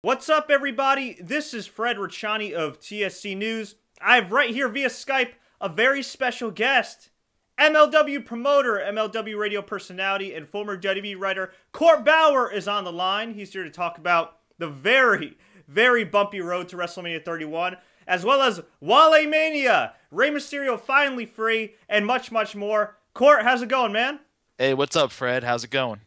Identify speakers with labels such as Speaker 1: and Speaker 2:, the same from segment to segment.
Speaker 1: What's up, everybody? This is Fred Richani of TSC News. I have right here via Skype a very special guest, MLW promoter, MLW Radio personality, and former WWE writer Court Bauer is on the line. He's here to talk about the very, very bumpy road to WrestleMania 31, as well as Walemania, Rey Mysterio finally free, and much, much more. Court, how's it going, man?
Speaker 2: Hey, what's up, Fred? How's it going?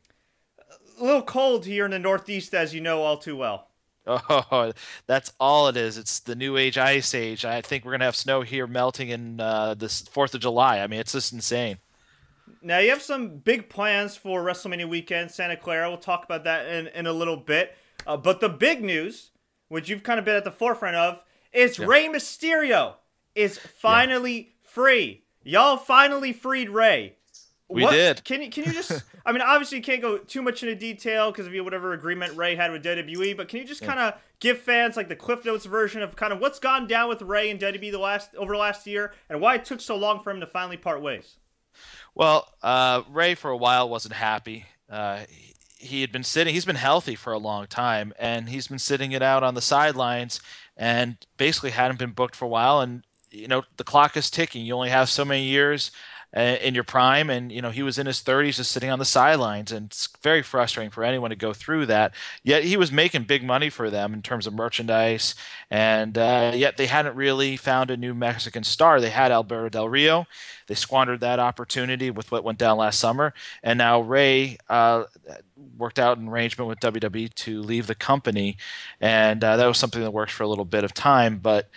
Speaker 1: A little cold here in the Northeast, as you know all too well.
Speaker 2: Oh, that's all it is. It's the new age ice age. I think we're going to have snow here melting in this 4th of July. I mean, it's just insane.
Speaker 1: Now, you have some big plans for WrestleMania weekend, Santa Clara. We'll talk about that in a little bit. But the big news, which you've kind of been at the forefront of, is Rey Mysterio is finally free. Y'all finally freed Rey.
Speaker 2: We did.
Speaker 1: Can you just, I mean, obviously you can't go too much into detail because of whatever agreement Rey had with WWE, but can you just kind of give fans like the Cliff Notes version of kind of what's gone down with Rey and WWE over the last year and why it took so long for him to finally part ways?
Speaker 2: Well, Rey for a while wasn't happy. He's been healthy for a long time, and he's been sitting it out on the sidelines and basically hadn't been booked for a while. And, you know, the clock is ticking. You only have so many years in your prime, and you know he was in his 30s just sitting on the sidelines, and it's very frustrating for anyone to go through that. Yet he was making big money for them in terms of merchandise, and yet they hadn't really found a new Mexican star. They had Alberto Del Rio. They squandered that opportunity with what went down last summer, and now Rey worked out an arrangement with WWE to leave the company, and that was something that worked for a little bit of time, but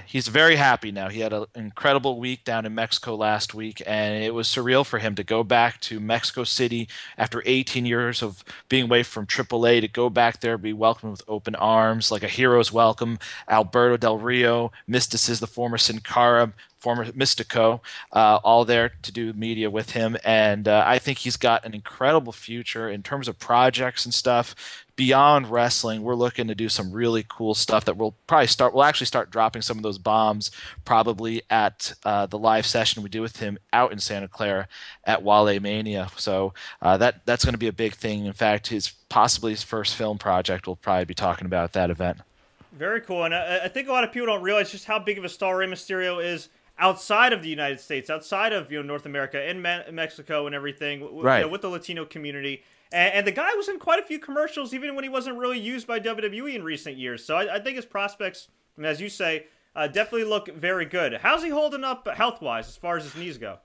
Speaker 2: he's very happy now. He had an incredible week down in Mexico last week, and it was surreal for him to go back to Mexico City after 18 years of being away from AAA, to go back there, be welcomed with open arms, like a hero's welcome. Alberto Del Rio, Mysticis, the former Sin Cara, former Mystico, all there to do media with him. And I think he's got an incredible future in terms of projects and stuff. Beyond wrestling, we're looking to do some really cool stuff that we'll actually start dropping some of those bombs probably at the live session we do with him out in Santa Clara at Walemania. So that's going to be a big thing. In fact, possibly his first film project we'll probably be talking about at that event.
Speaker 1: Very cool. And I think a lot of people don't realize just how big of a star Rey Mysterio is outside of the United States, outside of North America, in Mexico and everything,
Speaker 2: right.
Speaker 1: With the Latino community. And the guy was in quite a few commercials, even when he wasn't really used by WWE in recent years. So I think his prospects, and as you say, definitely look very good. How's he holding up health-wise as far as his knees go?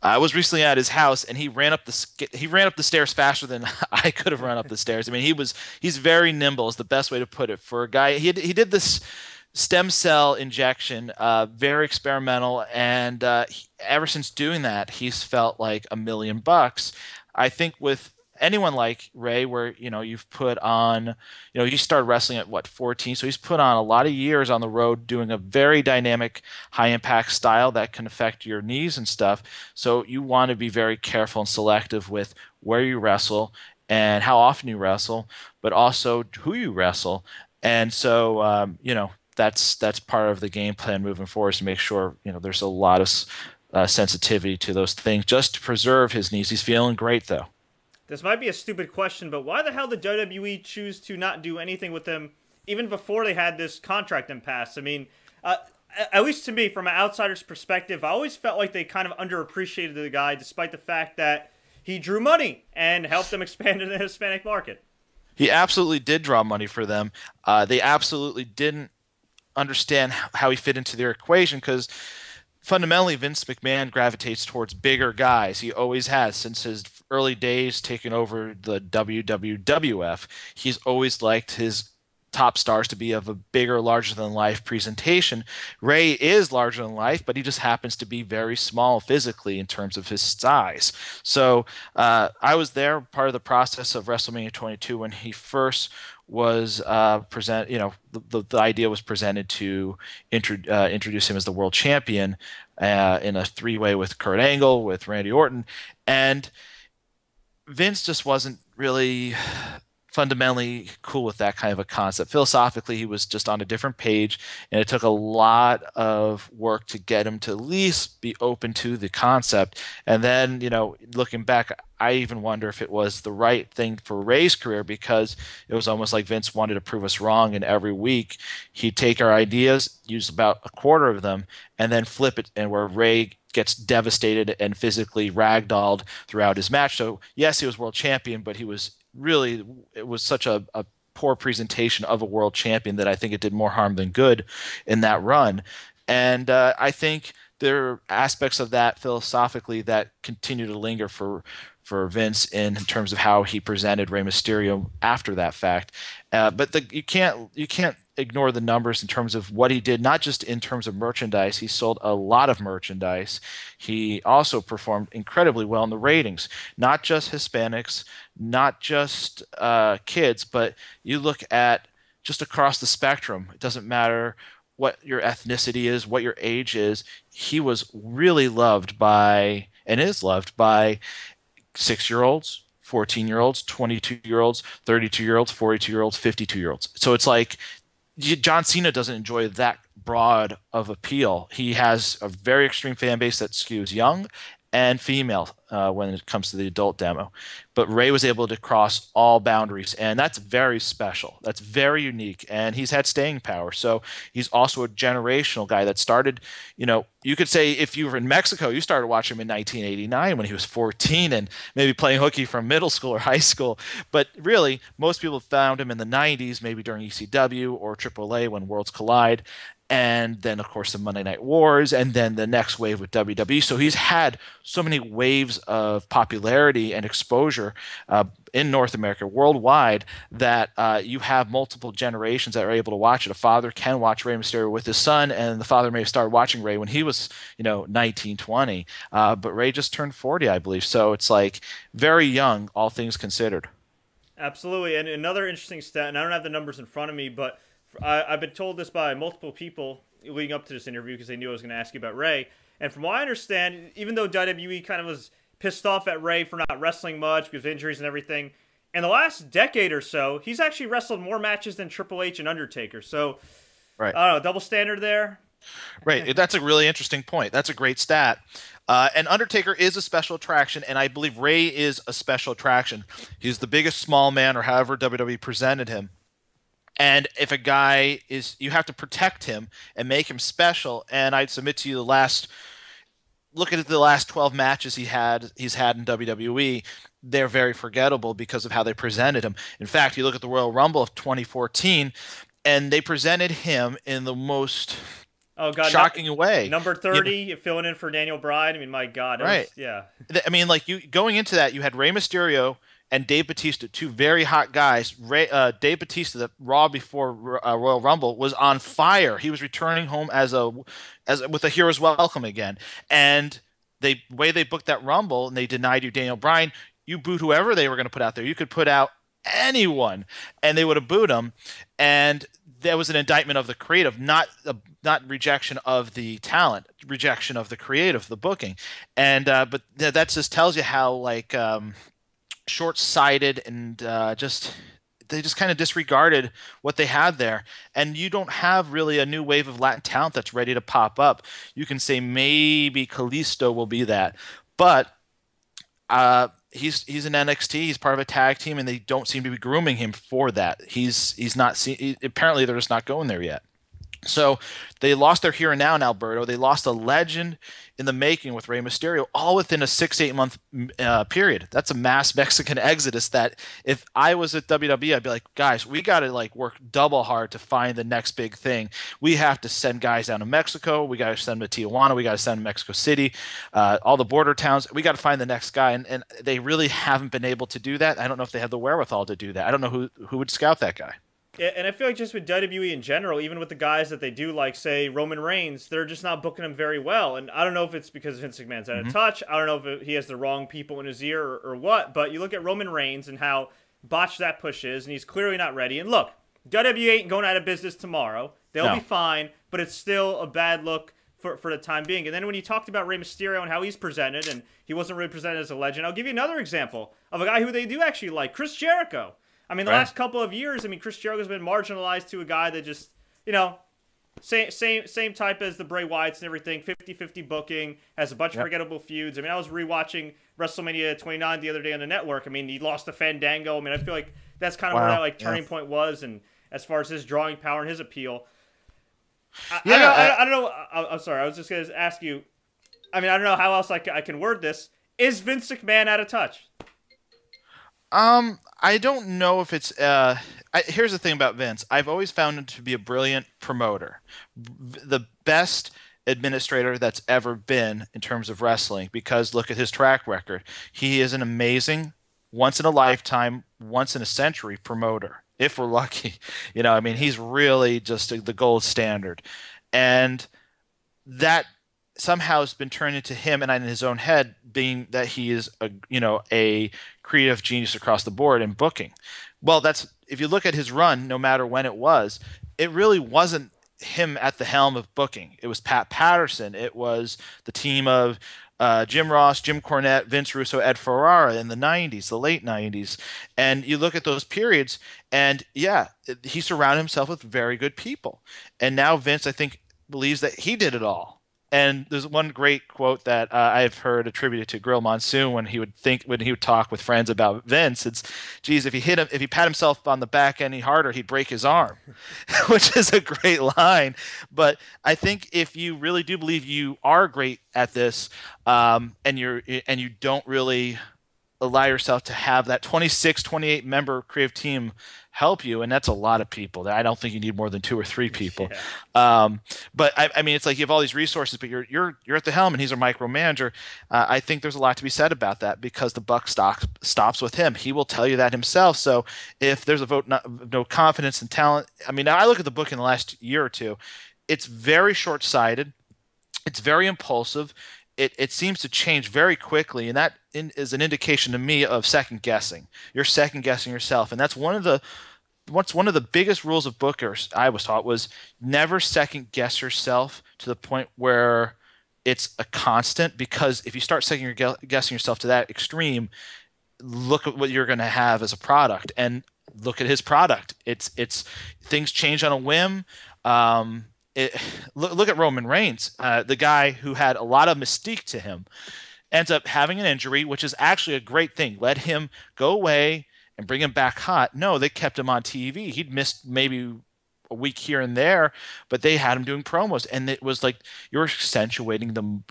Speaker 2: I was recently at his house, and he ran up the stairs faster than I could have run up the stairs. I mean, he's very nimble, is the best way to put it. For a guy, he did this stem cell injection, very experimental, and ever since doing that, he's felt like $1,000,000. I think with anyone like Rey, where you've put on, you started wrestling at 14, so he's put on a lot of years on the road doing a very dynamic, high impact style that can affect your knees and stuff. So you want to be very careful and selective with where you wrestle and how often you wrestle, but also who you wrestle. And so that's part of the game plan moving forward, is to make sure there's a lot of sensitivity to those things just to preserve his knees. He's feeling great though.
Speaker 1: This might be a stupid question, but why the hell did WWE choose to not do anything with him even before they had this contract impasse? I mean, at least to me, from an outsider's perspective, I always felt like they kind of underappreciated the guy, despite the fact that he drew money and helped them expand in the Hispanic market.
Speaker 2: He absolutely did draw money for them. They absolutely didn't understand how he fit into their equation, because fundamentally Vince McMahon gravitates towards bigger guys. He always has since his early days taking over the WWF. He's always liked his top stars to be of a bigger, larger-than-life presentation. Rey is larger than life, but he just happens to be very small physically in terms of his size. So I was there, part of the process of WrestleMania 22 when he first was the idea was presented to introduce him as the world champion in a three-way with Kurt Angle, with Randy Orton, and Vince just wasn't really fundamentally cool with that kind of a concept. Philosophically, he was just on a different page, and it took a lot of work to get him to at least be open to the concept. And then, looking back, I even wonder if it was the right thing for Rey's career, because it was almost like Vince wanted to prove us wrong, and every week he'd take our ideas, use about a quarter of them, and then flip it, and where Rey gets devastated and physically ragdolled throughout his match. So yes, he was world champion, but it was such a poor presentation of a world champion that I think it did more harm than good in that run. And I think there are aspects of that philosophically that continue to linger for Vince in terms of how he presented Rey Mysterio after that fact. But you can't ignore the numbers in terms of what he did, not just in terms of merchandise. He sold a lot of merchandise. He also performed incredibly well in the ratings, not just Hispanics, not just kids, but you look at just across the spectrum. It doesn't matter what your ethnicity is, what your age is. He was really loved by, and is loved by, 6-year-olds, 14-year-olds, 22-year-olds, 32-year-olds, 42-year-olds, 52-year-olds. So it's like John Cena doesn't enjoy that broad of appeal. He has a very extreme fan base that skews young and female when it comes to the adult demo. But Rey was able to cross all boundaries, and that's very special. That's very unique, and he's had staying power. So he's also a generational guy that started, you could say if you were in Mexico, you started watching him in 1989 when he was 14 and maybe playing hooky from middle school or high school. But really, most people found him in the 90s, maybe during ECW or AAA when Worlds Collide. And then, of course, the Monday Night Wars, and then the next wave with WWE. So he's had so many waves of popularity and exposure in North America, worldwide, that you have multiple generations that are able to watch it. A father can watch Rey Mysterio with his son, and the father may have started watching Rey when he was, 19, 20. But Rey just turned 40, I believe. So it's like very young, all things considered.
Speaker 1: Absolutely. And another interesting stat, and I don't have the numbers in front of me, but I've been told this by multiple people leading up to this interview because they knew I was going to ask you about Rey. And from what I understand, even though WWE kind of was pissed off at Rey for not wrestling much because of injuries and everything, in the last decade or so, he's actually wrestled more matches than Triple H and Undertaker. So,
Speaker 2: right.
Speaker 1: I don't know, double standard there?
Speaker 2: Right. That's a really interesting point. That's a great stat. And Undertaker is a special attraction, and I believe Rey is a special attraction. He's the biggest small man, or however WWE presented him. And if a guy is, you have to protect him and make him special. And I'd submit to you look at the last 12 matches he's had in WWE, they're very forgettable because of how they presented him. In fact, you look at the Royal Rumble of 2014, and they presented him in the most shocking way.
Speaker 1: Number 30, filling in for Daniel Bryan. I mean, my God.
Speaker 2: Right.
Speaker 1: Yeah.
Speaker 2: I mean, going into that, you had Rey Mysterio and Dave Bautista, two very hot guys. Dave Bautista, the Raw before Royal Rumble, was on fire. He was returning home with a hero's welcome again. And the way they booked that Rumble, and they denied you Daniel Bryan, you booed whoever they were going to put out there. You could put out anyone, and they would have booed him. And that was an indictment of the creative, not rejection of the talent, rejection of the creative, the booking. And but that just tells you how short-sighted and they just kind of disregarded what they had there. And you don't have really a new wave of Latin talent that's ready to pop up. You can say maybe Kalisto will be that, but he's in NXT. He's part of a tag team, and they don't seem to be grooming him for that. He's not. Apparently, they're just not going there yet. So they lost their here and now in Alberto. They lost a legend in the making with Rey Mysterio, all within a 6-8 month period. That's a mass Mexican exodus that if I was at WWE, I'd be like, guys, we got to work double hard to find the next big thing. We have to send guys down to Mexico. We got to send them to Tijuana. We got to send them to Mexico City, all the border towns. We got to find the next guy. And they really haven't been able to do that. I don't know if they have the wherewithal to do that. I don't know who would scout that guy.
Speaker 1: Yeah, and I feel like just with WWE in general, even with the guys that they do, like, say, Roman Reigns, they're just not booking him very well. And I don't know if it's because Vince McMahon's out of touch. I don't know if he has the wrong people in his ear or what. But you look at Roman Reigns and how botched that push is, and he's clearly not ready. And look, WWE ain't going out of business tomorrow. They'll be fine, but it's still a bad look for the time being. And then when you talked about Rey Mysterio and how he's presented, and he wasn't really presented as a legend, I'll give you another example of a guy who they do actually like, Chris Jericho. I mean, the last couple of years, I mean, Chris Jericho's been marginalized to a guy that just, you know, same type as the Bray Wyatts and everything, 50-50 booking, has a bunch of forgettable feuds. I mean, I was rewatching WrestleMania 29 the other day on the network. I mean, he lost to Fandango. I mean, I feel like that's kind of where that like turning point was, and as far as his drawing power and his appeal. I don't know. I'm sorry. I was just going to ask you. I mean, I don't know how else I can word this. Is Vince McMahon out of touch?
Speaker 2: I don't know if it's. Here's the thing about Vince. I've always found him to be a brilliant promoter, the best administrator that's ever been in terms of wrestling. Because look at his track record. He is an amazing, once in a lifetime, once in a century promoter. If we're lucky, you know. I mean, he's really just the gold standard, and that somehow has been turned into him and in his own head being that he is a creative genius across the board in booking. Well, that's, if you look at his run, no matter when it really wasn't him at the helm of booking. It was Pat Patterson. It was the team of Jim Ross, Jim Cornette, Vince Russo, Ed Ferrara in the 90s, the late 90s. And you look at those periods and he surrounded himself with very good people. And now Vince, I think, believes that he did it all. And there's one great quote that I've heard attributed to Grill Monsoon when he would talk with friends about Vince. It's, geez, if he pat himself on the back any harder, he'd break his arm, which is a great line. But I think if you really do believe you are great at this, and you don't really allow yourself to have that 26, 28 member creative team help you, and that's a lot of people. I don't think you need more than 2 or 3 people. But I mean, it's like you have all these resources, but you're at the helm, and he's a micromanager. I think there's a lot to be said about that because the buck stops with him. He will tell you that himself. So if there's a vote no confidence and talent, I mean, I look at the book in the last year or two. It's very short-sighted. It's very impulsive. It seems to change very quickly, and that is an indication to me of second guessing. You're second guessing yourself, and that's one of the biggest rules of bookers I was taught was never second guess yourself to the point where it's a constant. Because if you start second guessing yourself to that extreme, look at what you're going to have as a product, and look at his product. It's things change on a whim. Look at Roman Reigns, the guy who had a lot of mystique to him, ends up having an injury, which is actually a great thing. Let him go away and bring him back hot. No, they kept him on TV. He'd missed maybe a week here and there, but they had him doing promos, and it was like you're accentuating the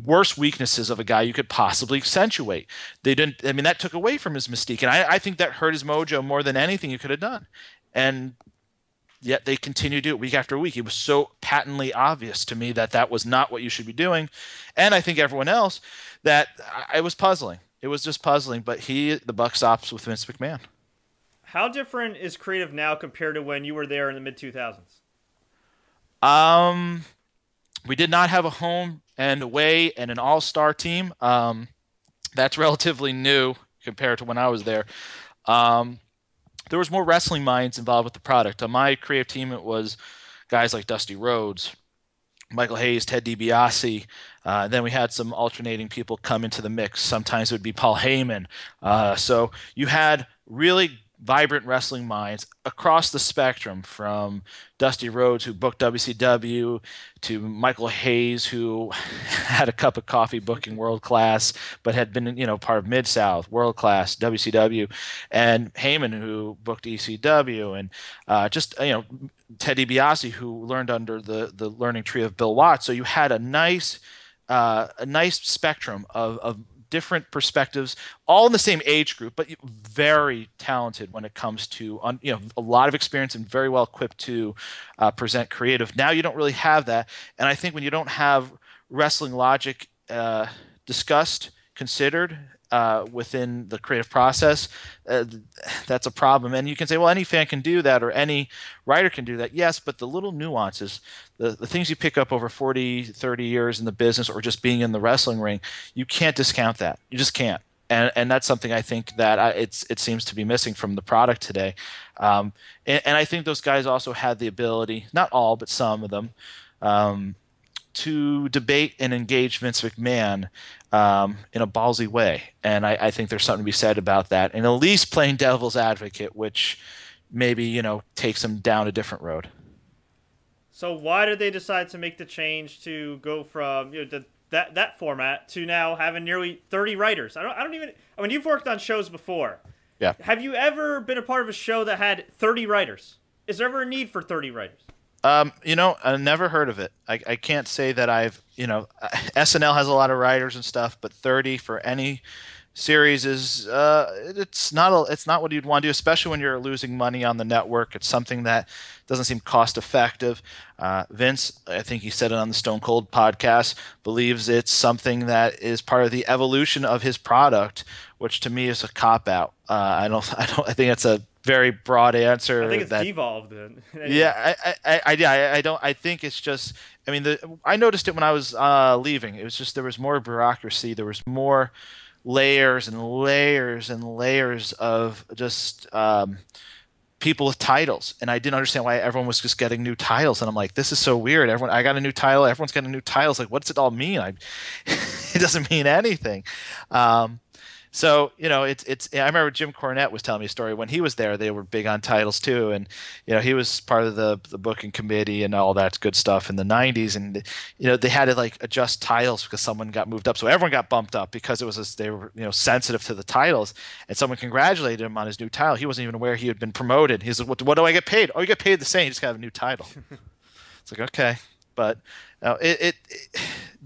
Speaker 2: worst weaknesses of a guy you could possibly accentuate. They didn't. I mean, that took away from his mystique, and I think that hurt his mojo more than anything you could have done. And yet they continue to do it week after week. It was so patently obvious to me that that was not what you should be doing. And I think everyone else, that it was puzzling. It was just puzzling. But the buck stops with Vince McMahon.
Speaker 1: How different is creative now compared to when you were there in the mid-2000s?
Speaker 2: We did not have a home and away and an all-star team. That's relatively new compared to when I was there. There was more wrestling minds involved with the product. On my creative team, it was guys like Dusty Rhodes, Michael Hayes, Ted DiBiase. Then we had some alternating people come into the mix. Sometimes it would be Paul Heyman. So you had really vibrant wrestling minds across the spectrum, from Dusty Rhodes, who booked WCW, to Michael Hayes, who had a cup of coffee booking world class, but had been, part of Mid-South, world class, WCW, and Heyman, who booked ECW, and Ted DiBiase, who learned under the learning tree of Bill Watts. So you had a nice spectrum of different perspectives, all in the same age group, but very talented when it comes to a lot of experience and very well equipped to present creative. Now you don't really have that, and I think when you don't have wrestling logic discussed, considered within the creative process, that's a problem. And you can say, well, any fan can do that, or any writer can do that. Yes, but the little nuances, the things you pick up over 40, 30 years in the business, or just being in the wrestling ring, you can't discount that. You just can't. And that's something I think that it seems to be missing from the product today. And I think those guys also had the ability, not all, but some of them, to debate and engage Vince McMahon in a ballsy way. And I think there's something to be said about that. And at least playing devil's advocate, which maybe, takes him down a different road.
Speaker 1: So why did they decide to make the change to go from that format to now having nearly 30 writers? I mean, you've worked on shows before.
Speaker 2: Yeah.
Speaker 1: Have you ever been a part of a show that had 30 writers? Is there ever a need for 30 writers?
Speaker 2: I never heard of it. I can't say that I've, SNL has a lot of writers and stuff, but 30 for any series is it's not what you'd want to do, especially when you're losing money on the network. It's something that doesn't seem cost effective. Vince, I think he said it on the Stone Cold podcast, believes it's something that is part of the evolution of his product, which to me is a cop out. I think it's a very broad answer.
Speaker 1: I think it's devolved.
Speaker 2: Yeah, I think it's just. I mean, I noticed it when I was leaving. It was just there was more bureaucracy. There was more layers and layers and layers of just people with titles, and I didn't understand why everyone was just getting new titles. And I'm like, this is so weird. I got a new title. Everyone's getting new titles. Like, what's it all mean? It doesn't mean anything. So, it's. I remember Jim Cornette was telling me a story when he was there. They were big on titles too, and he was part of the booking committee and all that good stuff in the '90s. And they had to adjust titles because someone got moved up, so everyone got bumped up because it was they were sensitive to the titles. And someone congratulated him on his new title. He wasn't even aware he had been promoted. He's like, "What do I get paid? Oh, you get paid the same. You just got a new title." It's like, okay, but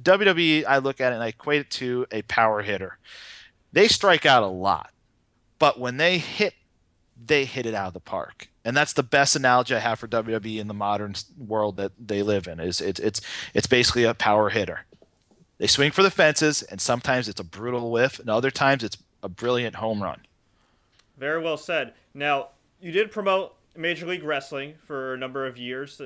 Speaker 2: WWE, I look at it and I equate it to a power hitter. They strike out a lot, but when they hit it out of the park. And that's the best analogy I have for WWE in the modern world that they live in. It's basically a power hitter. They swing for the fences, and sometimes it's a brutal whiff, and other times it's a brilliant home run.
Speaker 1: Very well said. Now, you did promote Major League Wrestling for a number of years.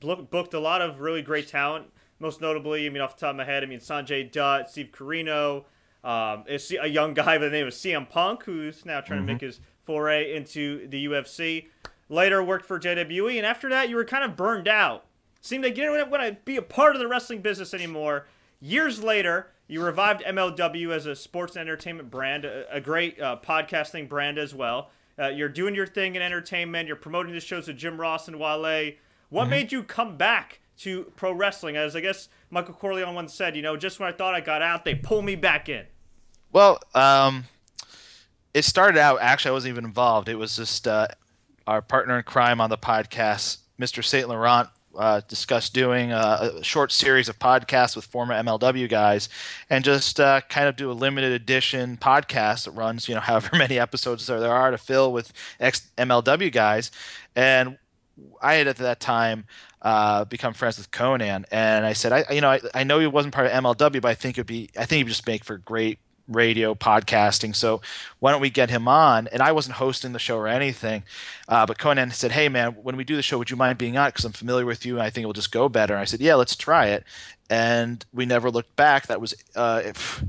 Speaker 1: Booked a lot of really great talent. Most notably, off the top of my head, Sanjay Dutt, Steve Corino. It's a young guy by the name of CM Punk, who's now trying to make his foray into the UFC. Later worked for JWE, and after that you were kind of burned out. Seemed like you didn't want to be a part of the wrestling business anymore. Years later, you revived MLW as a sports and entertainment brand, a great podcasting brand as well. You're doing your thing in entertainment. You're promoting the shows with Jim Ross and Wale. What made you come back to pro wrestling? As I guess Michael Corleone once said, just when I thought I got out, they pull me back in.
Speaker 2: Well, it started out, actually, I wasn't even involved. It was just our partner in crime on the podcast, Mr. St. Laurent, discussed doing a short series of podcasts with former MLW guys and just kind of do a limited edition podcast that runs, however many episodes there are to fill with ex-MLW guys. And I had at that time become friends with Conan, and I said, I know he wasn't part of MLW, but I think he'd just make for great radio podcasting, so why don't we get him on? And I wasn't hosting the show or anything, but Conan said, hey man, when we do the show, would you mind being on, because I'm familiar with you and I think it will just go better. And I said, yeah, let's try it. And we never looked back. That was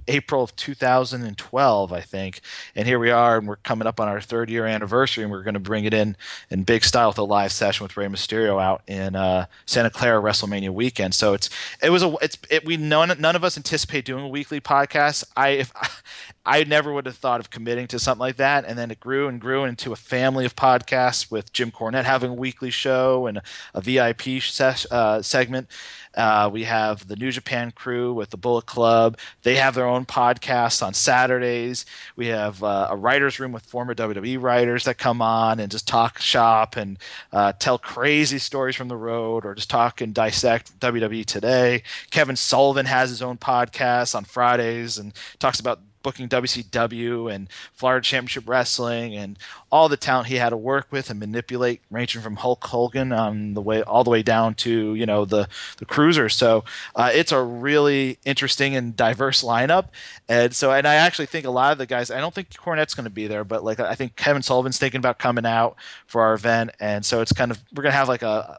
Speaker 2: April of 2012, I think. And here we are, and we're coming up on our 3rd-year anniversary, and we're going to bring it in big style with a live session with Rey Mysterio out in Santa Clara WrestleMania weekend. So none of us anticipate doing a weekly podcast. I never would have thought of committing to something like that, and then it grew and grew into a family of podcasts with Jim Cornette having a weekly show and a VIP segment. We have the New Japan crew with the Bullet Club. They have their own podcasts on Saturdays. We have a writer's room with former WWE writers that come on and just talk shop and tell crazy stories from the road, or just talk and dissect WWE today. Kevin Sullivan has his own podcast on Fridays and talks about booking WCW and Florida Championship Wrestling and all the talent he had to work with and manipulate, ranging from Hulk Hogan all the way down to the cruisers. So it's a really interesting and diverse lineup. And I actually think a lot of the guys, I don't think Cornette's going to be there, but I think Kevin Sullivan's thinking about coming out for our event. And so it's kind of, we're going to have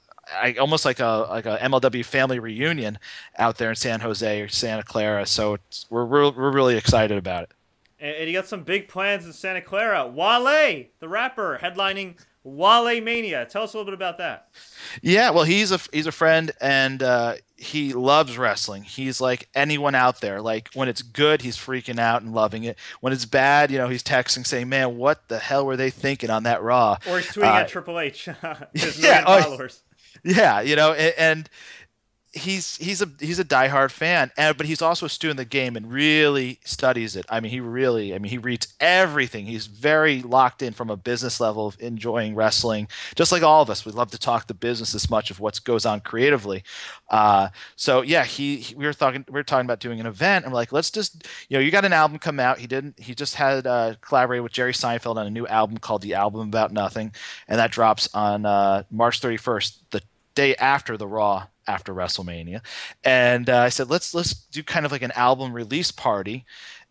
Speaker 2: almost like a MLW family reunion out there in San Jose or Santa Clara. So we're really excited about it.
Speaker 1: And you got some big plans in Santa Clara. Wale, the rapper, headlining Walemania. Tell us a little bit about that.
Speaker 2: Yeah, well, he's a friend, and he loves wrestling. He's like anyone out there. Like when it's good, he's freaking out and loving it. When it's bad, he's texting saying, "Man, what the hell were they thinking on that Raw?"
Speaker 1: Or he's tweeting at Triple H, his
Speaker 2: yeah,
Speaker 1: million followers.
Speaker 2: Yeah, and he's a diehard fan, but he's also a student of the game and really studies it. He reads everything. He's very locked in from a business level of enjoying wrestling, just like all of us. We love to talk the business as much of what goes on creatively. So yeah, we were talking about doing an event, and we're like, let's just, you got an album come out. He just had collaborated with Jerry Seinfeld on a new album called The Album About Nothing, and that drops on March 31st, the day after the Raw after WrestleMania. And I said, let's do kind of like an album release party,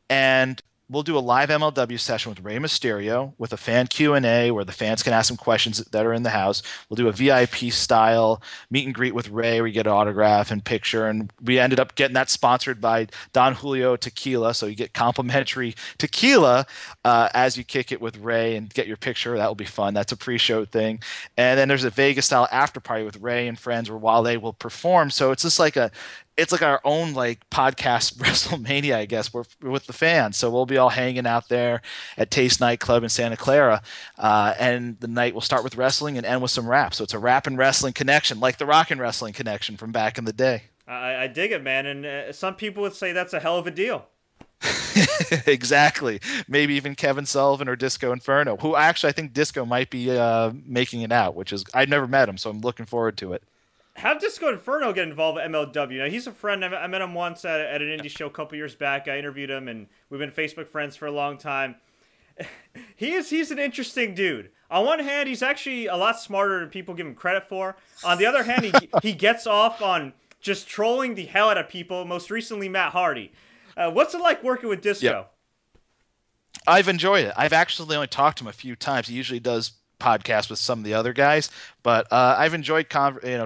Speaker 2: and we'll do a live MLW session with Rey Mysterio with a fan Q&A where the fans can ask some questions that are in the house. We'll do a VIP style meet and greet with Rey where you get an autograph and picture. And we ended up getting that sponsored by Don Julio Tequila. So you get complimentary tequila as you kick it with Rey and get your picture. That will be fun. That's a pre-show thing. And then there's a Vegas style after party with Rey and friends where Wale will perform. So it's just like it's like our own like podcast WrestleMania, I guess, we're with the fans. So we'll be all hanging out there at Taste Nightclub in Santa Clara, and the night will start with wrestling and end with some rap. So it's a rap and wrestling connection, like the rock and wrestling connection from back in the day.
Speaker 1: I dig it, man. And some people would say that's a hell of a deal.
Speaker 2: Exactly. Maybe even Kevin Sullivan or Disco Inferno, who actually I think Disco might be making it out, which is, I've never met him, so I'm looking forward to it.
Speaker 1: How did Disco Inferno get involved with MLW? Now, he's a friend. I met him once at an indie show a couple years back. I interviewed him, and we've been Facebook friends for a long time. He's an interesting dude. On one hand, he's actually a lot smarter than people give him credit for. On the other hand, he gets off on just trolling the hell out of people, most recently Matt Hardy. What's it like working with Disco?
Speaker 2: Yep. I've enjoyed it. I've actually only talked to him a few times. He usually does podcasts with some of the other guys, but I've enjoyed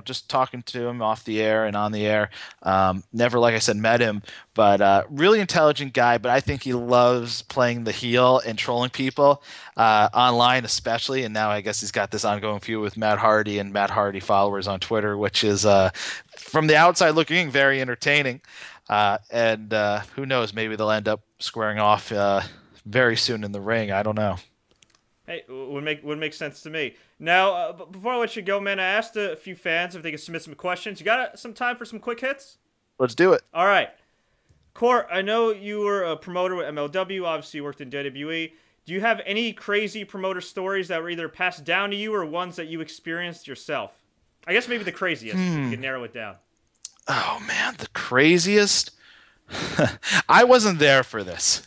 Speaker 2: just talking to him off the air and on the air. Never, like I said, met him, but really intelligent guy. But I think he loves playing the heel and trolling people online, especially. And now I guess he's got this ongoing feud with Matt Hardy and Matt Hardy followers on Twitter, which is from the outside looking very entertaining. And who knows? Maybe they'll end up squaring off very soon in the ring. I don't know.
Speaker 1: Hey, would make sense to me. Now, before I let you go, man, I asked a few fans if they could submit some questions. You got some time for some quick hits?
Speaker 2: Let's do it.
Speaker 1: All right. Court, I know you were a promoter with MLW. Obviously, you worked in WWE. Do you have any crazy promoter stories that were either passed down to you or ones that you experienced yourself? I guess maybe the craziest, if you could narrow it down.
Speaker 2: Oh, man, the craziest? I wasn't there for this.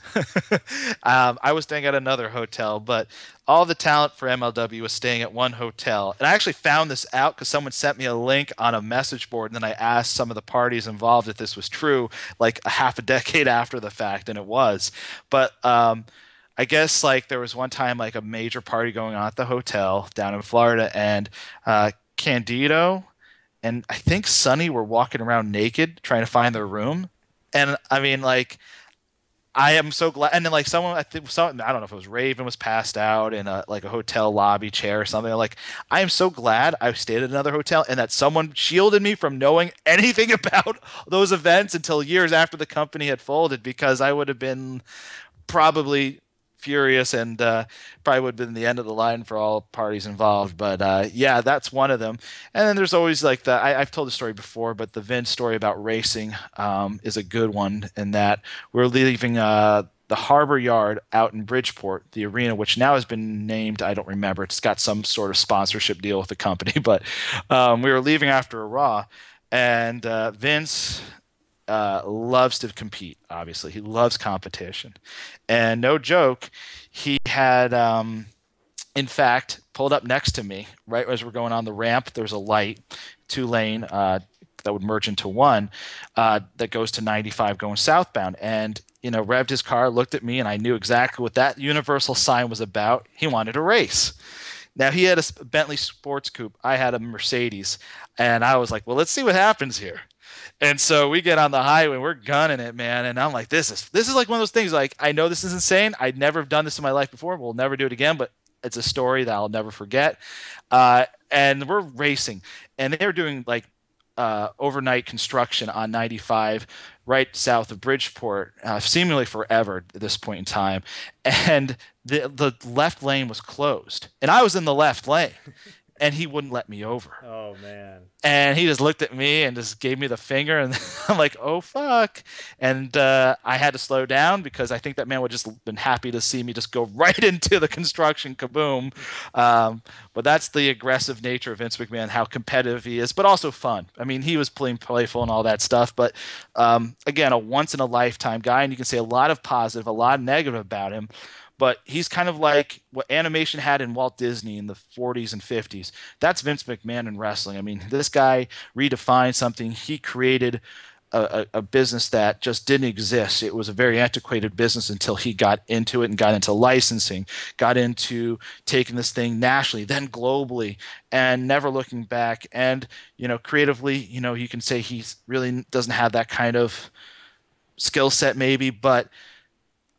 Speaker 2: I was staying at another hotel, but all the talent for MLW was staying at one hotel. And I actually found this out because someone sent me a link on a message board, and then I asked some of the parties involved if this was true, like a half a decade after the fact, and it was. But I guess like there was one time like a major party going on at the hotel down in Florida, and Candido and I think Sonny were walking around naked trying to find their room. And I mean, like, I am so glad. And then, like, I don't know if it was Raven was passed out in a hotel lobby chair or something. Like, I am so glad I stayed at another hotel and that someone shielded me from knowing anything about those events until years after the company had folded, because I would have been probably furious and probably would have been the end of the line for all parties involved. But yeah, that's one of them. And then there's always like I've told the story before, but the Vince story about racing is a good one, in that we're leaving the Harbor Yard out in Bridgeport, the arena, which now has been named, I don't remember, it's got some sort of sponsorship deal with the company, but we were leaving after a Raw, and Vince loves to compete. Obviously, he loves competition, and no joke, he had in fact pulled up next to me right as we're going on the ramp. There's a light, 2-lane that would merge into one that goes to 95 going southbound, and revved his car, looked at me, and I knew exactly what that universal sign was about. He wanted to race. Now, he had a Bentley Sports Coupe, I had a Mercedes, and I was like, well, let's see what happens here. And so we get on the highway, we're gunning it, man. And I'm like, this is like one of those things, like, I know this is insane. I'd never have done this in my life before. We'll never do it again, but it's a story that I'll never forget. And we're racing, and they're doing like overnight construction on 95 right south of Bridgeport, seemingly forever at this point in time. And the left lane was closed, and I was in the left lane. And he wouldn't let me over.
Speaker 1: Oh, man.
Speaker 2: And he just looked at me and just gave me the finger. And I'm like, oh, fuck. And I had to slow down because I think that man would just been happy to see me just go right into the construction kaboom. But that's the aggressive nature of Vince McMahon, how competitive he is, but also fun. I mean, he was playing playful and all that stuff. But again, a once-in-a-lifetime guy. And you can say a lot of positive, a lot of negative about him. But he's kind of like what animation had in Walt Disney in the 40s and 50s. That's Vince McMahon in wrestling. I mean, this guy redefined something. He created a business that just didn't exist. It was a very antiquated business until he got into it and got into licensing, got into taking this thing nationally, then globally, and never looking back. And, creatively, you can say he really doesn't have that kind of skill set maybe, but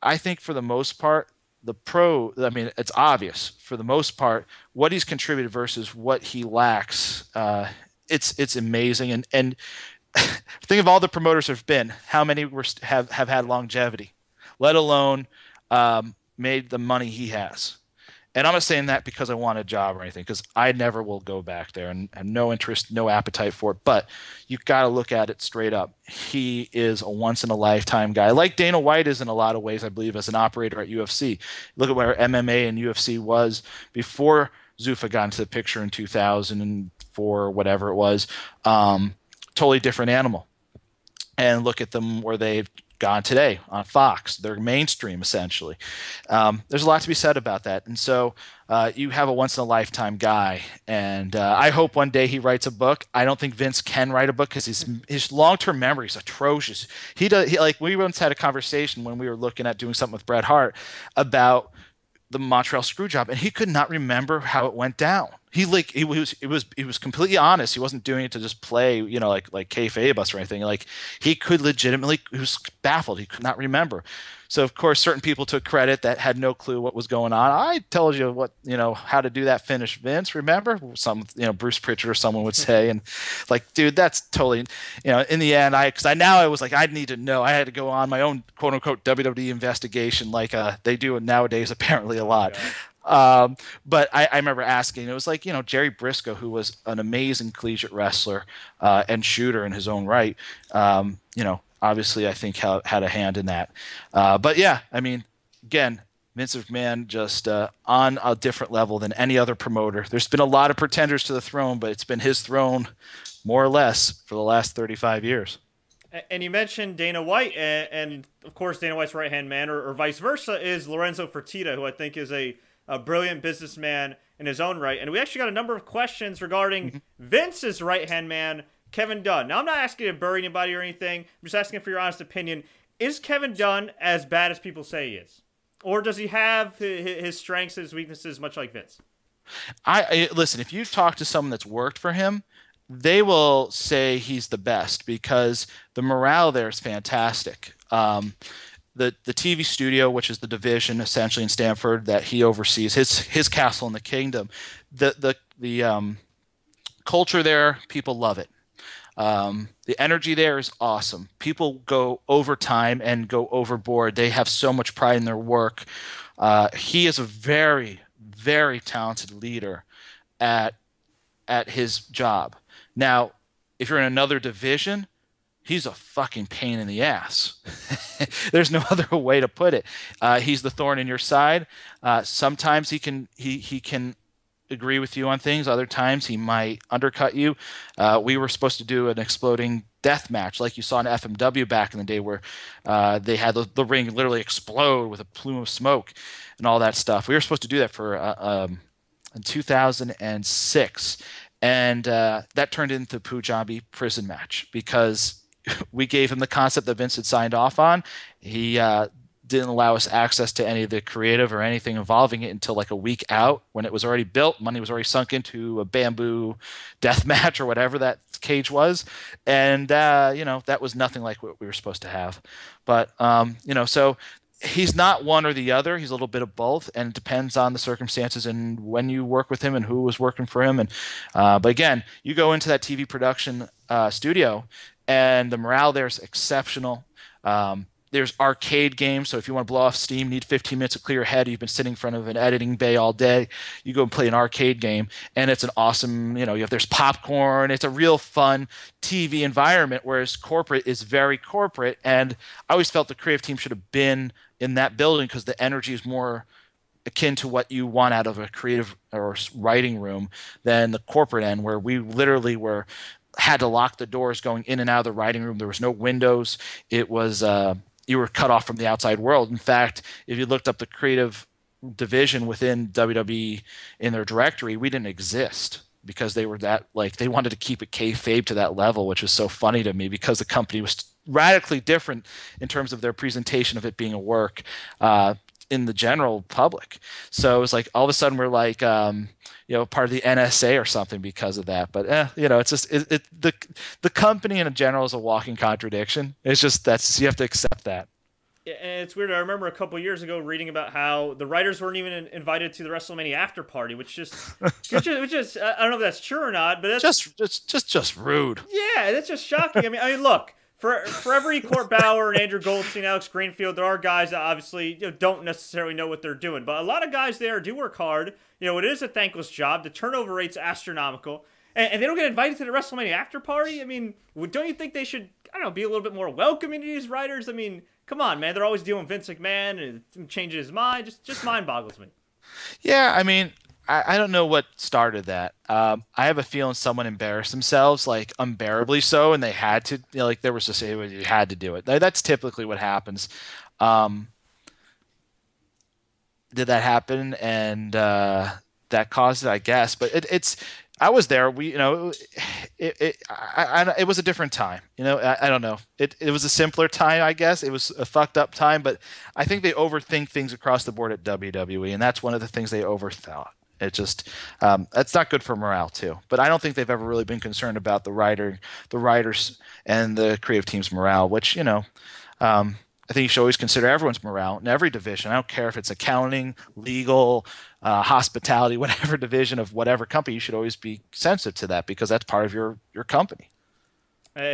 Speaker 2: I think for the most part, it's obvious for the most part what he's contributed versus what he lacks. It's amazing. And think of all the promoters there've been, how many have had longevity, let alone made the money he has. And I'm not saying that because I want a job or anything, because I never will go back there and have no interest, no appetite for it. But you've got to look at it straight up. He is a once-in-a-lifetime guy. Like Dana White is in a lot of ways, I believe, as an operator at UFC. Look at where MMA and UFC was before Zuffa got into the picture in 2004 or whatever it was. Totally different animal. And look at them where they've gone today on Fox. They're mainstream, essentially. There's a lot to be said about that. And so you have a once-in-a-lifetime guy, and I hope one day he writes a book. I don't think Vince can write a book because his long-term memory is atrocious. We once had a conversation when we were looking at doing something with Bret Hart about the Montreal Screwjob, and he could not remember how it went down. He was completely honest. He wasn't doing it to just play, like kayfabe us or anything. Like, he could legitimately, he was baffled. He could not remember. So of course, certain people took credit that had no clue what was going on. I told you what, how to do that finish, Vince. Remember? Some, Bruce Pritchard or someone would say, and like, dude, that's totally, in the end, I was like, I need to know. I had to go on my own quote unquote WWE investigation, like they do it nowadays, apparently a lot. Yeah. But I remember asking, it was like, Jerry Briscoe, who was an amazing collegiate wrestler and shooter in his own right, obviously I think had a hand in that. But yeah, I mean, again, Vince McMahon just on a different level than any other promoter. There's been a lot of pretenders to the throne, but it's been his throne more or less for the last 35 years.
Speaker 1: And you mentioned Dana White, and of course Dana White's right-hand man, or vice versa, is Lorenzo Fertitta, who I think is a brilliant businessman in his own right. And we actually got a number of questions regarding Vince's right-hand man, Kevin Dunn. Now, I'm not asking you to bury anybody or anything. I'm just asking for your honest opinion. Is Kevin Dunn as bad as people say he is? Or does he have his strengths and his weaknesses much like Vince?
Speaker 2: Listen, if you talk to someone that's worked for him, they will say he's the best because the morale there is fantastic. The TV studio, which is the division essentially in Stamford that he oversees, his castle in the kingdom, the culture there, people love it. The energy there is awesome. People go overtime and go overboard. They have so much pride in their work. He is a very, very talented leader at his job. Now, if you're in another division, he's a fucking pain in the ass. There's no other way to put it. He's the thorn in your side. Sometimes he can agree with you on things. Other times he might undercut you. We were supposed to do an exploding death match like you saw in FMW back in the day where they had the ring literally explode with a plume of smoke and all that stuff. We were supposed to do that for in 2006. And that turned into the Punjabi prison match because we gave him the concept that Vince had signed off on. He didn't allow us access to any of the creative or anything involving it until like a week out when it was already built. Money was already sunk into a bamboo death match or whatever that cage was. And, that was nothing like what we were supposed to have. But, so He's not one or the other. He's a little bit of both, and it depends on the circumstances and when you work with him and who was working for him. And but again, you go into that TV production studio, and the morale there is exceptional. There's arcade games, so if you want to blow off steam, need 15 minutes to clear your head, you've been sitting in front of an editing bay all day, you go and play an arcade game, and it's an awesome, there's popcorn. It's a real fun TV environment, whereas corporate is very corporate. And I always felt the creative team should have been in that building because the energy is more akin to what you want out of a creative or writing room than the corporate end, where we literally had to lock the doors going in and out of the writing room. There was no windows. It was you were cut off from the outside world. In fact, if you looked up the creative division within WWE in their directory, we didn't exist because they were they wanted to keep it kayfabe to that level, which is so funny to me because the company was radically different in terms of their presentation of it being a work in the general public. So it was like all of a sudden we're like part of the NSA or something because of that. But it's just the company in general is a walking contradiction. It's just you have to accept that.
Speaker 1: Yeah, and it's weird. I remember a couple of years ago reading about how the writers weren't even invited to the WrestleMania after party, which just I don't know if that's true or not, but that's
Speaker 2: just rude.
Speaker 1: Yeah, that's just shocking. I mean, look. For every Court Bauer and Andrew Goldstein, Alex Greenfield, there are guys that obviously don't necessarily know what they're doing. But a lot of guys there do work hard. It is a thankless job. The turnover rate's astronomical. And they don't get invited to the WrestleMania after party? I mean, don't you think they should, be a little bit more welcoming to these writers? I mean, come on, man. They're always dealing with Vince McMahon and changing his mind. Just mind boggles me.
Speaker 2: Yeah, I mean, I don't know what started that. I have a feeling someone embarrassed themselves, like unbearably so, and they had to. There was just you had to do it. That's typically what happens. Did that happen, and that caused it? I guess, but it's. I was there. It was a different time. I don't know. It was a simpler time, I guess. It was a fucked up time, but I think they overthink things across the board at WWE, and that's one of the things they overthought. It just that's not good for morale too. But I don't think they've ever really been concerned about the writers and the creative team's morale, which I think you should always consider everyone's morale in every division. I don't care if it's accounting, legal, hospitality, whatever division of whatever company. You should always be sensitive to that because that's part of your company.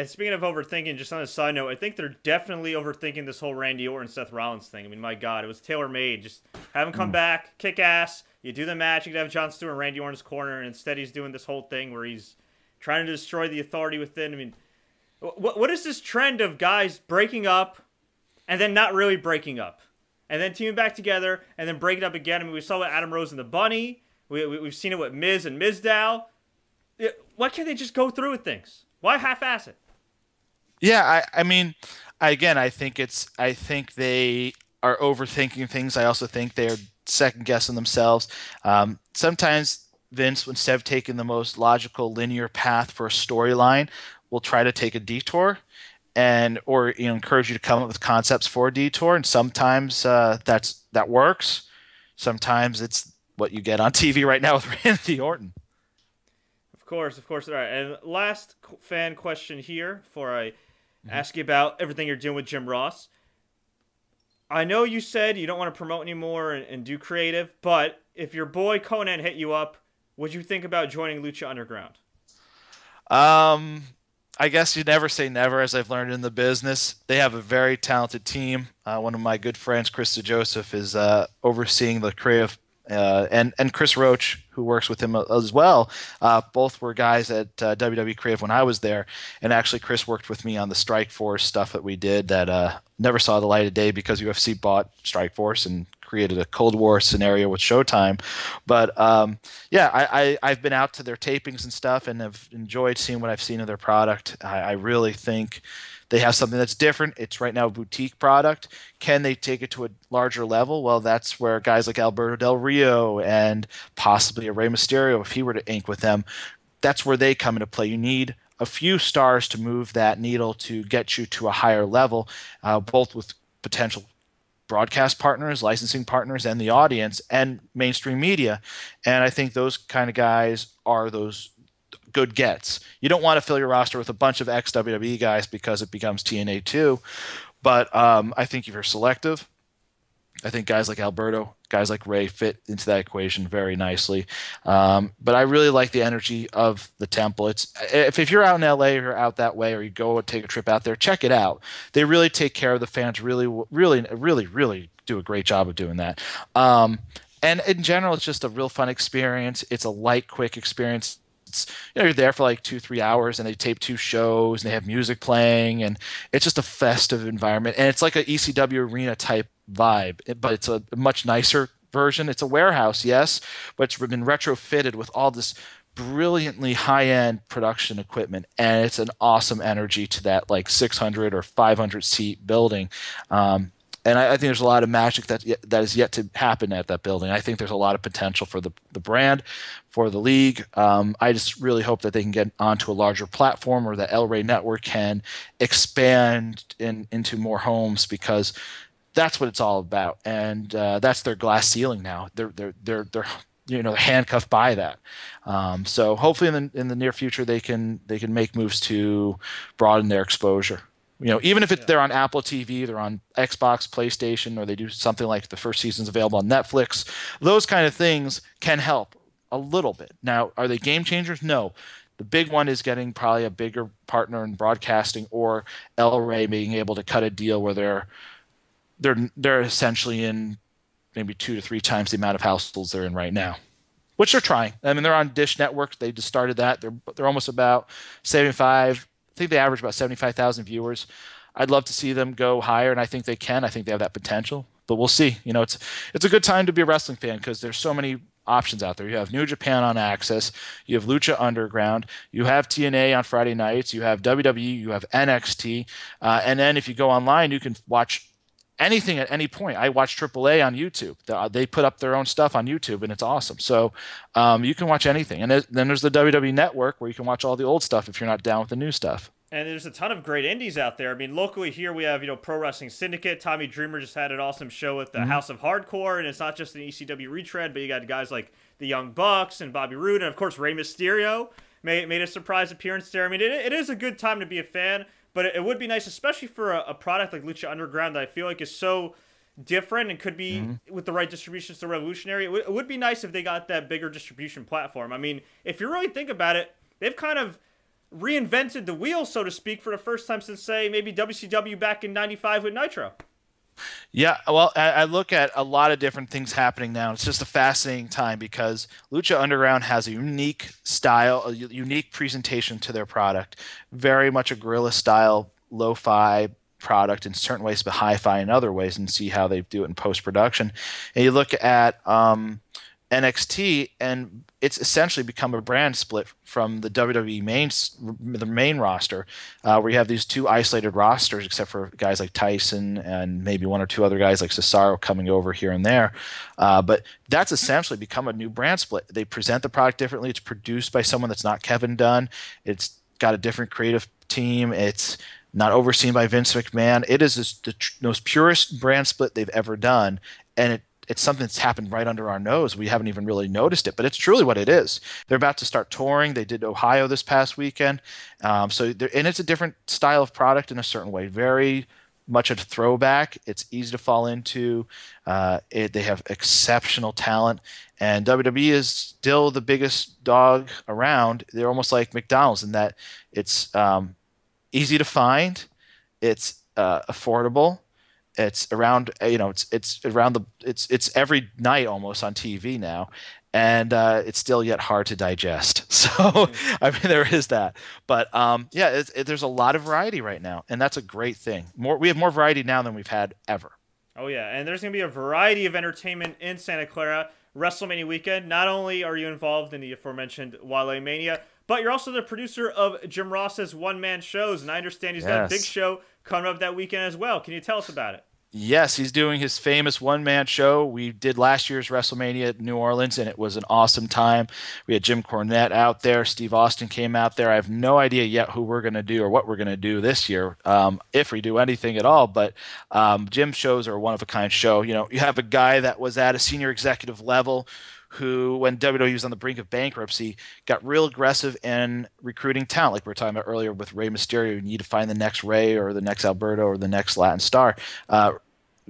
Speaker 1: Speaking of overthinking, just on a side note, I think they're definitely overthinking this whole Randy Orton Seth Rollins thing. I mean, my God, it was tailor-made. Just have him come back, kick ass. You do the match, you could have Jon Stewart in Randy Orton's corner, and instead he's doing this whole thing where he's trying to destroy the authority within. I mean, what is this trend of guys breaking up and then not really breaking up? And then teaming back together and then breaking up again? I mean, we saw it with Adam Rose and the Bunny. We've seen it with Miz and Mizdow. Why can't they just go through with things? Why half-ass it?
Speaker 2: Yeah, I mean, again, I think they are overthinking things. I also think they're second-guessing themselves. Sometimes Vince, instead of taking the most logical, linear path for a storyline, will try to take a detour or encourage you to come up with concepts for a detour. And sometimes that works. Sometimes it's what you get on TV right now with Randy Orton. Of
Speaker 1: course. All right, and last fan question here before I ask you about everything you're doing with Jim Ross. I know you said you don't want to promote anymore and do creative, but if your boy Conan hit you up, would you think about joining Lucha Underground?
Speaker 2: I guess you never say never, as I've learned in the business. They have a very talented team. One of my good friends, Krista Joseph, is overseeing the creative and Chris Roach, who works with him as well. Both were guys at WWE Creative when I was there, and actually Chris worked with me on the Strike Force stuff that we did that never saw the light of day because UFC bought Strike Force and created a Cold War scenario with Showtime. But I've been out to their tapings and stuff and have enjoyed seeing what I've seen of their product. I really think they have something that's different. It's right now a boutique product. Can they take it to a larger level? Well, that's where guys like Alberto Del Rio and possibly a Rey Mysterio, if he were to ink with them, that's where they come into play. You need a few stars to move that needle to get you to a higher level, both with potential broadcast partners, licensing partners, and the audience, and mainstream media. And I think those kind of guys are those good gets. You don't want to fill your roster with a bunch of ex-WWE guys because it becomes TNA too. But I think if you're selective I think guys like Alberto, guys like Rey fit into that equation very nicely. But I really like the energy of the temple. If you're out in LA or you're out that way, or you go take a trip out there, check it out. They really take care of the fans. Really, really, really, really do a great job of doing that. And in general, it's just a real fun experience. It's a light, quick experience. You're there for like 2-3 hours, and they tape 2 shows, and they have music playing, and it's just a festive environment. And it's like a ECW arena type vibe, but it's a much nicer version. It's a warehouse, yes, but it's been retrofitted with all this brilliantly high-end production equipment, and it's an awesome energy to that like 600 or 500 seat building. And I think there's a lot of magic that is yet to happen at that building. I think there's a lot of potential for the brand, for the league. I just really hope that they can get onto a larger platform, or that El Rey Network can expand into more homes, because that's what it's all about. And that's their glass ceiling now. They're handcuffed by that. So hopefully in the near future they can make moves to broaden their exposure. Even if they're on Apple TV, they're on Xbox, PlayStation, or they do something like the first season's available on Netflix, those kind of things can help a little bit. Now, are they game changers? No. The big one is getting probably a bigger partner in broadcasting, or El Rey being able to cut a deal where they're essentially in maybe 2 to 3 times the amount of households they're in right now, which they're trying. I mean, they're on Dish Network. They just started that. They're almost about 75. I think they average about 75,000 viewers. I'd love to see them go higher, and I think they can. I think they have that potential, but we'll see. It's a good time to be a wrestling fan, because there's so many options out there. You have New Japan on Access, you have Lucha Underground, you have TNA on Friday nights, you have WWE, you have NXT, and then if you go online, you can watch anything at any point. I watch AAA on YouTube. They put up their own stuff on YouTube, and it's awesome. So you can watch anything. And then there's the WWE Network, where you can watch all the old stuff if you're not down with the new stuff.
Speaker 1: And there's a ton of great indies out there. I mean, locally here we have, Pro Wrestling Syndicate. Tommy Dreamer just had an awesome show with the House of Hardcore, and it's not just an ECW retread, but you got guys like the Young Bucks and Bobby Roode, and of course Rey Mysterio made a surprise appearance there. I mean, it is a good time to be a fan. But it would be nice, especially for a product like Lucha Underground that I feel like is so different and could be, with the right distribution, so revolutionary. It would be nice if they got that bigger distribution platform. I mean, if you really think about it, they've kind of reinvented the wheel, so to speak, for the first time since, say, maybe WCW back in '95 with Nitro.
Speaker 2: Yeah, well, I look at a lot of different things happening now. It's just a fascinating time, because Lucha Underground has a unique style, a unique presentation to their product. Very much a guerrilla style, lo-fi product in certain ways, but hi-fi in other ways, and see how they do it in post-production. And you look at NXT, and it's essentially become a brand split from the WWE main roster, where you have these 2 isolated rosters, except for guys like Tyson and maybe 1 or 2 other guys like Cesaro coming over here and there. But that's essentially become a new brand split. They present the product differently. It's produced by someone that's not Kevin Dunn. It's got a different creative team. It's not overseen by Vince McMahon. It is the most purest brand split they've ever done, and it's something that's happened right under our nose. We haven't even really noticed it, but it's truly what it is. They're about to start touring. They did Ohio this past weekend. And it's a different style of product in a certain way. Very much a throwback. It's easy to fall into. They have exceptional talent. And WWE is still the biggest dog around. They're almost like McDonald's in that it's easy to find. It's affordable. It's around, it's every night almost on TV now, and it's still yet hard to digest. So, I mean, there is that. But there's a lot of variety right now, and that's a great thing. We have more variety now than we've had ever.
Speaker 1: Oh yeah, and there's going to be a variety of entertainment in Santa Clara WrestleMania weekend. Not only are you involved in the aforementioned Walemania, but you're also the producer of Jim Ross's one-man shows, and I understand he's got a big show coming up that weekend as well. Can you tell us about it?
Speaker 2: Yes, he's doing his famous one-man show. We did last year's WrestleMania at New Orleans, and it was an awesome time. We had Jim Cornette out there. Steve Austin came out there. I have no idea yet who we're going to do or what we're going to do this year, if we do anything at all. But Jim's shows are a one-of-a-kind show. You have a guy that was at a senior executive level who, when WWE was on the brink of bankruptcy, got real aggressive in recruiting talent. Like we were talking about earlier with Rey Mysterio, you need to find the next Rey or the next Alberto or the next Latin star.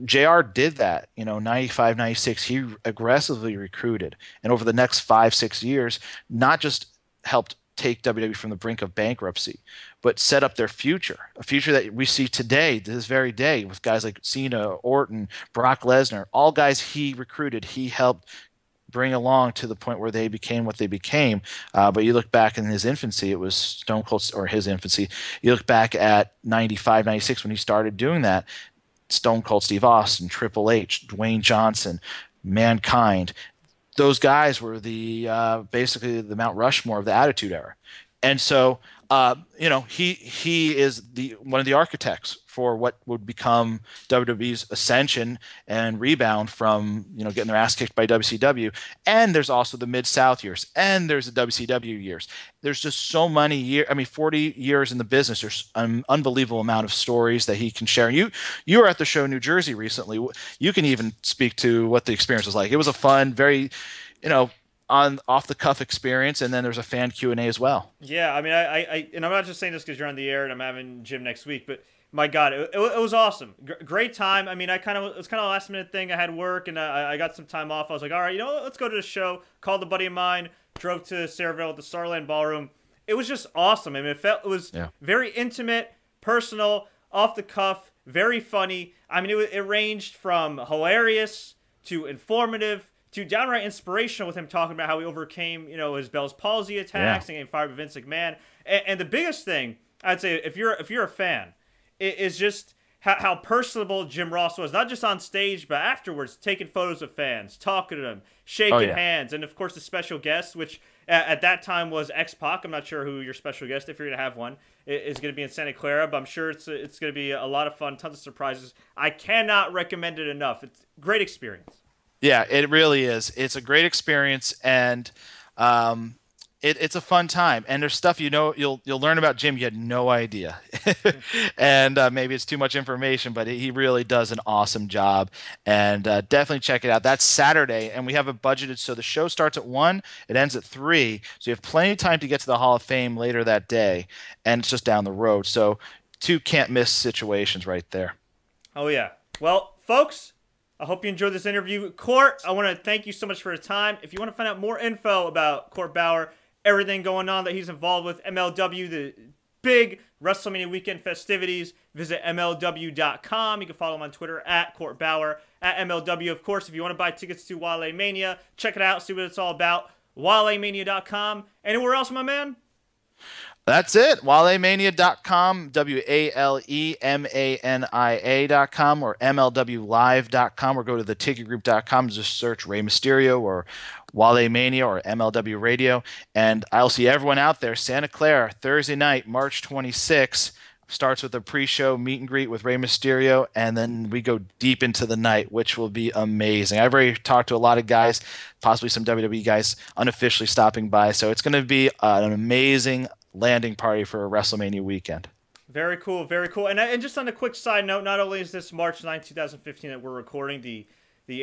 Speaker 2: JR did that, 95, 96. He aggressively recruited. And over the next 5, 6 years, not just helped take WWE from the brink of bankruptcy, but set up their future, a future that we see today, this very day, with guys like Cena, Orton, Brock Lesnar, all guys he recruited, he helped bring along to the point where they became what they became. But you look back in his infancy, it was Stone Cold, or his infancy. You look back at 95, 96 when he started doing that, Stone Cold Steve Austin, Triple H, Dwayne Johnson, Mankind. Those guys were the basically the Mount Rushmore of the Attitude Era. And so, he is one of the architects for what would become WWE's ascension and rebound from, getting their ass kicked by WCW. And there's also the Mid-South years, and there's the WCW years. There's just so many years. 40 years in the business. There's an unbelievable amount of stories that he can share. And you were at the show in New Jersey recently. You can even speak to what the experience was like. It was a fun, very, on off the cuff experience, and then there's a fan Q&A as well.
Speaker 1: Yeah, I and I'm not just saying this because you're on the air and I'm having Jim next week, but my God, it was awesome. Great time. It was kind of a last minute thing. I had work and I got some time off. I was like, all right, let's go to the show. Called a buddy of mine, drove to Sayreville at the Starland Ballroom. It was just awesome. It was very intimate, personal, off the cuff, very funny. It ranged from hilarious to informative to downright inspirational, with him talking about how he overcame, his Bell's palsy attacks and getting fired by Vince McMahon. And the biggest thing, I'd say, if you're a fan, is just how personable Jim Ross was, not just on stage, but afterwards, taking photos of fans, talking to them, shaking hands, and of course the special guest, which at that time was X-Pac. I'm not sure who your special guest, if you're going to have one, is going to be in Santa Clara, but I'm sure it's going to be a lot of fun, tons of surprises. I cannot recommend it enough. It's a great experience.
Speaker 2: Yeah, it really is. It's a great experience, and it's a fun time. And there's stuff you'll learn about Jim you had no idea, and maybe it's too much information, but he really does an awesome job. And definitely check it out. That's Saturday, and we have it budgeted so the show starts at 1, it ends at 3, so you have plenty of time to get to the Hall of Fame later that day, and it's just down the road. So 2 can't miss situations right there.
Speaker 1: Oh yeah. Well, folks, I hope you enjoyed this interview. Court, I want to thank you so much for your time. If you want to find out more info about Court Bauer, everything going on that he's involved with, MLW, the big WrestleMania weekend festivities, visit MLW.com. You can follow him on Twitter at Court Bauer, at MLW. Of course, if you want to buy tickets to Walemania, check it out, see what it's all about. Walemania.com. Anywhere else, my man?
Speaker 2: That's it. Walemania.com, WALEMANIA.com, or MLWlive.com, or go to theticketgroup.com. Just search Rey Mysterio or Walemania or MLW Radio. And I'll see everyone out there. Santa Clara, Thursday night, March 26th. Starts with a pre-show meet and greet with Rey Mysterio, and then we go deep into the night, which will be amazing. I've already talked to a lot of guys, possibly some WWE guys unofficially stopping by. So it's going to be an amazing landing party for a WrestleMania weekend.
Speaker 1: Very cool, very cool. And just on a quick side note, not only is this March 9, 2015 that we're recording the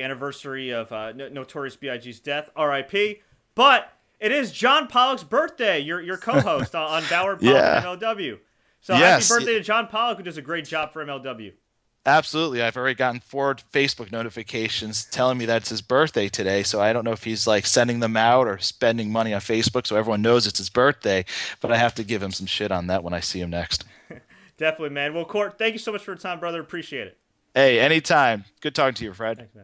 Speaker 1: anniversary of Notorious B.I.G.'s death, R.I.P., but it is John Pollock's birthday, your co-host on Bauer Pollock MLW. So happy birthday to John Pollock, who does a great job for MLW.
Speaker 2: Absolutely. I've already gotten 4 Facebook notifications telling me that it's his birthday today, so I don't know if he's like sending them out or spending money on Facebook so everyone knows it's his birthday, but I have to give him some shit on that when I see him next.
Speaker 1: Definitely, man. Well, Court, thank you so much for your time, brother. Appreciate it.
Speaker 2: Hey, anytime. Good talking to you, Fred.
Speaker 1: Thanks, man.